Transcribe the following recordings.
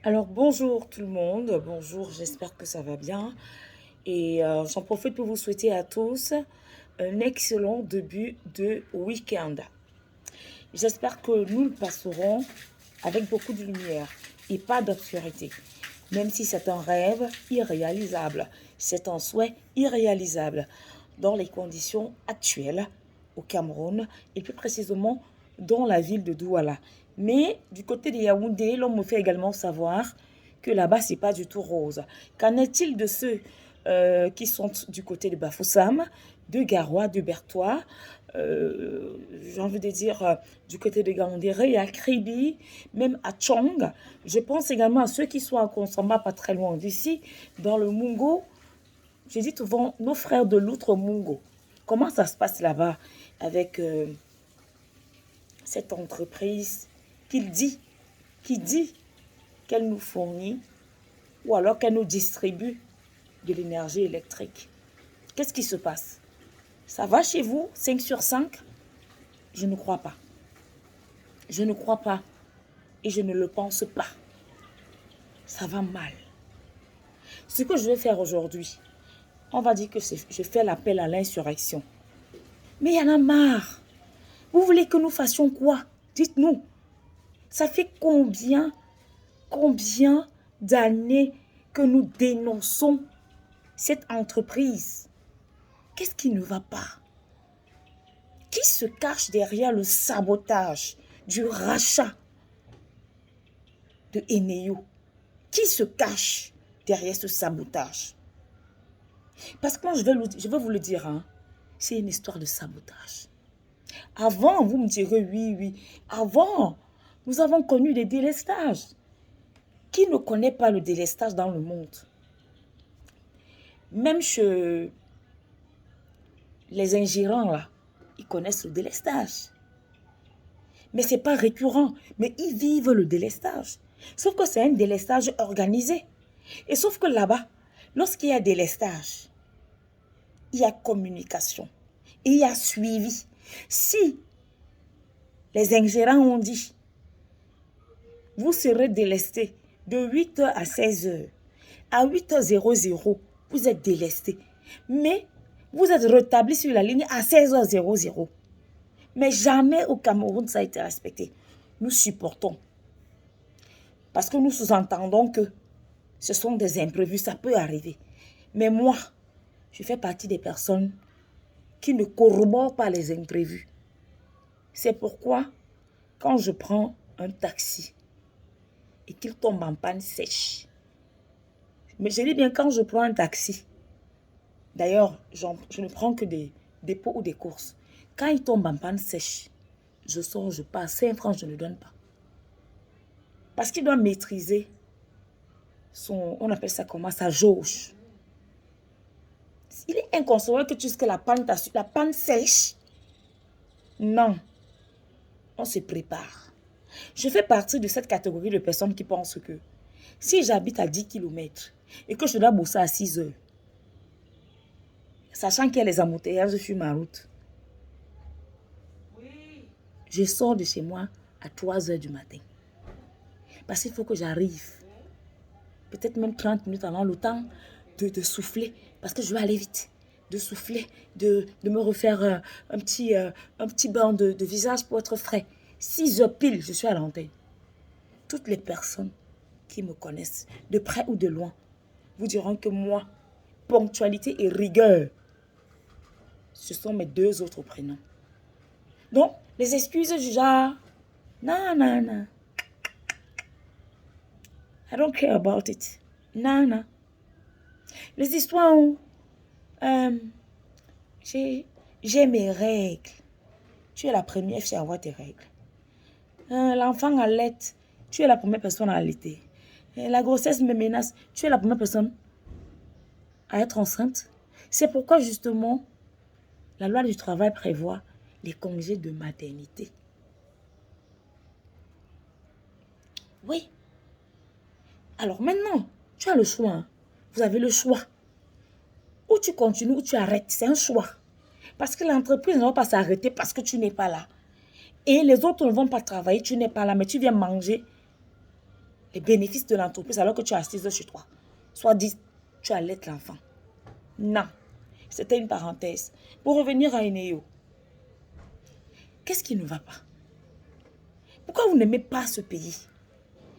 Alors bonjour tout le monde, bonjour, j'espère que ça va bien et j'en profite pour vous souhaiter à tous un excellent début de week-end. J'espère que nous le passerons avec beaucoup de lumière et pas d'obscurité, même si c'est un rêve irréalisable, c'est un souhait irréalisable dans les conditions actuelles au Cameroun et plus précisément dans la ville de Douala. Mais du côté de Yaoundé, l'on me fait également savoir que là-bas, c'est pas du tout rose. Qu'en est-il de ceux qui sont du côté de Bafoussam, de Garoua, de Bertois, j'ai envie de dire du côté de Gaoundéré et à Kribi, même à Tchong. Je pense également à ceux qui sont à Konsamba, pas très loin d'ici, dans le Mungo. J'ai dit souvent nos frères de l'outre Mungo. Comment ça se passe là-bas avec cette entreprise qu'il dit, qui dit qu'elle nous fournit ou alors qu'elle nous distribue de l'énergie électrique? Qu'est-ce qui se passe? Ça va chez vous, 5 sur 5? Je ne crois pas. Je ne crois pas et je ne le pense pas. Ça va mal. Ce que je vais faire aujourd'hui, on va dire que je fais l'appel à l'insurrection. Mais il y en a marre. Vous voulez que nous fassions quoi? Dites-nous. Ça fait combien d'années que nous dénonçons cette entreprise? Qu'est-ce qui ne va pas? Qui se cache derrière le sabotage du rachat de Eneyo? Qui se cache derrière ce sabotage? Parce que moi, je vais vous le dire, hein, c'est une histoire de sabotage. Avant, vous me direz oui, oui. Avant, nous avons connu des délestages. Qui ne connaît pas le délestage dans le monde? Même chez les ingérants, là, ils connaissent le délestage. Mais ce n'est pas récurrent. Mais ils vivent le délestage. Sauf que c'est un délestage organisé. Et sauf que là-bas, lorsqu'il y a délestage, il y a communication. Il y a suivi. Si les ingérants ont dit, vous serez délestés de 8h à 16h. À 8h00, vous êtes délestés. Mais vous êtes rétablis sur la ligne à 16h00. Mais jamais au Cameroun, ça a été respecté. Nous supportons. Parce que nous sous-entendons que ce sont des imprévus, ça peut arriver. Mais moi, je fais partie des personnes qui ne corroborent pas les imprévus. C'est pourquoi, quand je prends un taxi et qu'il tombe en panne sèche, mais je dis bien quand je prends un taxi, d'ailleurs, je ne prends que des dépôts ou des courses. Quand il tombe en panne sèche, je sors, je passe. 5 francs, je ne donne pas. Parce qu'il doit maîtriser on appelle ça comment, sa jauge. Il est inconcevable que tu sais que la panne sèche. Non, on se prépare. Je fais partie de cette catégorie de personnes qui pensent que si j'habite à 10 km et que je dois bosser à 6 heures, sachant qu'il y a les embouteillages sur ma route, je sors de chez moi à 3 heures du matin. Parce qu'il faut que j'arrive. Peut-être même 30 minutes avant le temps de souffler. Parce que je vais aller vite. De souffler, de me refaire un petit bain de visage pour être frais. 6 heures pile, je suis à l'antenne. Toutes les personnes qui me connaissent, de près ou de loin, vous diront que moi, ponctualité et rigueur, ce sont mes 2 autres prénoms. Donc, les excuses du genre, non, non, non. I don't care about it. Non, non. Les histoires où j'ai mes règles. Tu es la première fille à avoir tes règles. L'enfant allait. Tu es la première personne à allaiter. La grossesse me menace. Tu es la première personne à être enceinte. C'est pourquoi justement, la loi du travail prévoit les congés de maternité. Oui. Alors maintenant, tu as le choix. Hein. Vous avez le choix. Ou tu continues ou tu arrêtes. C'est un choix. Parce que l'entreprise ne va pas s'arrêter parce que tu n'es pas là. Et les autres ne vont pas travailler, tu n'es pas là, mais tu viens manger les bénéfices de l'entreprise alors que tu es assise chez toi. Soit dit, tu allaites l'enfant. Non, c'était une parenthèse. Pour revenir à Eneo, qu'est-ce qui ne va pas? Pourquoi vous n'aimez pas ce pays?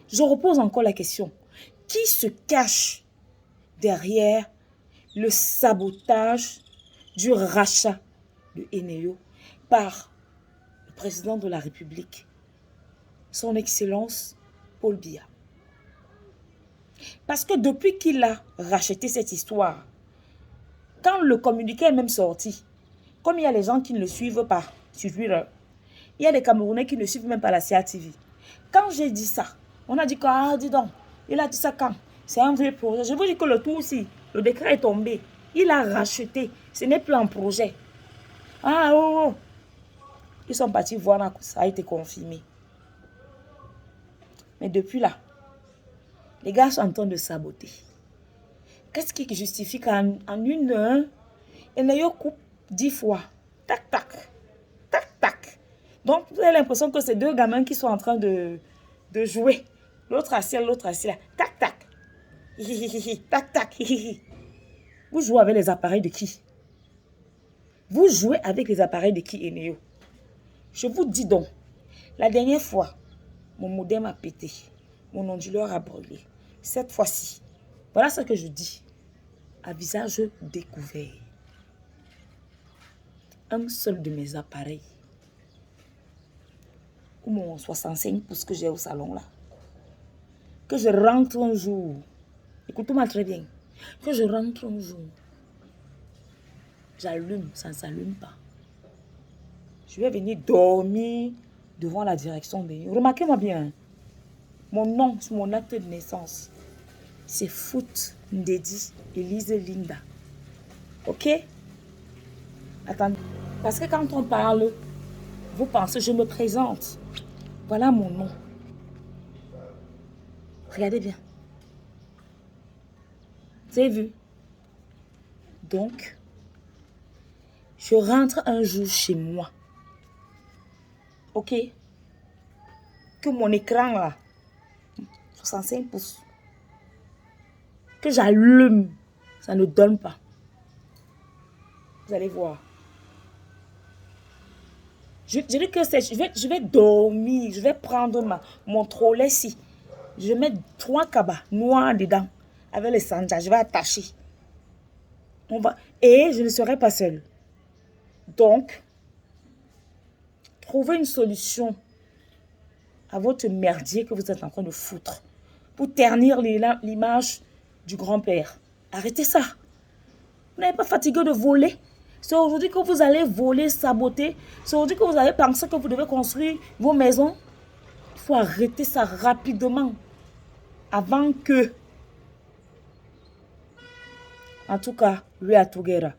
Je repose encore la question. Qui se cache derrière le sabotage du rachat de Eneo par le président de la République, son Excellence Paul Biya? Parce que depuis qu'il a racheté cette histoire, quand le communiqué est même sorti, comme il y a les gens qui ne le suivent pas sur Twitter, il y a des Camerounais qui ne suivent même pas la CATV. Quand j'ai dit ça, on a dit que, ah, dis donc, il a dit ça quand? C'est un vrai projet. Je vous dis que le tout aussi, le décret est tombé. Il a racheté. Ce n'est plus un projet. Ah, oh, oh. Ils sont partis voir, ça a été confirmé. Mais depuis là, les gars sont en train de saboter. Qu'est-ce qui justifie qu'en une heure, Eneo coupe 10 fois? Tac, tac. Tac, tac. Donc, vous avez l'impression que c'est deux gamins qui sont en train de jouer. L'autre assis, l'autre assis là. Tac, tac. Tac, tac. Vous jouez avec les appareils de qui? Vous jouez avec les appareils de qui, Eneo? Je vous dis donc, la dernière fois, mon modem a pété. Mon onduleur a brûlé. Cette fois-ci, voilà ce que je dis. À visage découvert. Un seul de mes appareils, ou mon 65 pouces que j'ai au salon là, que je rentre un jour, écoutez-moi très bien, que je rentre un jour, j'allume, ça ne s'allume pas. Je vais venir dormir devant la direction de... Remarquez-moi bien, mon nom sur mon acte de naissance, c'est Foot Ndedi Elise Linda. Ok? Attendez, parce que quand on parle, vous pensez, je me présente. Voilà mon nom. Regardez bien. Vous avez vu? Donc, je rentre un jour chez moi. Ok? Que mon écran là, 65 pouces, que j'allume, ça ne donne pas. Vous allez voir. Je dis que je vais dormir, je vais prendre mon trolley ici. Je vais mettre 3 cabas noirs dedans, avec les sandjas, je vais attacher. Et je ne serai pas seule. Donc, trouvez une solution à votre merdier que vous êtes en train de foutre pour ternir l'image du grand-père. Arrêtez ça. Vous n'êtes pas fatigué de voler? C'est aujourd'hui que vous allez voler, saboter. C'est aujourd'hui que vous allez penser que vous devez construire vos maisons. Il faut arrêter ça rapidement. Avant que... En tout cas, lui à Tougera.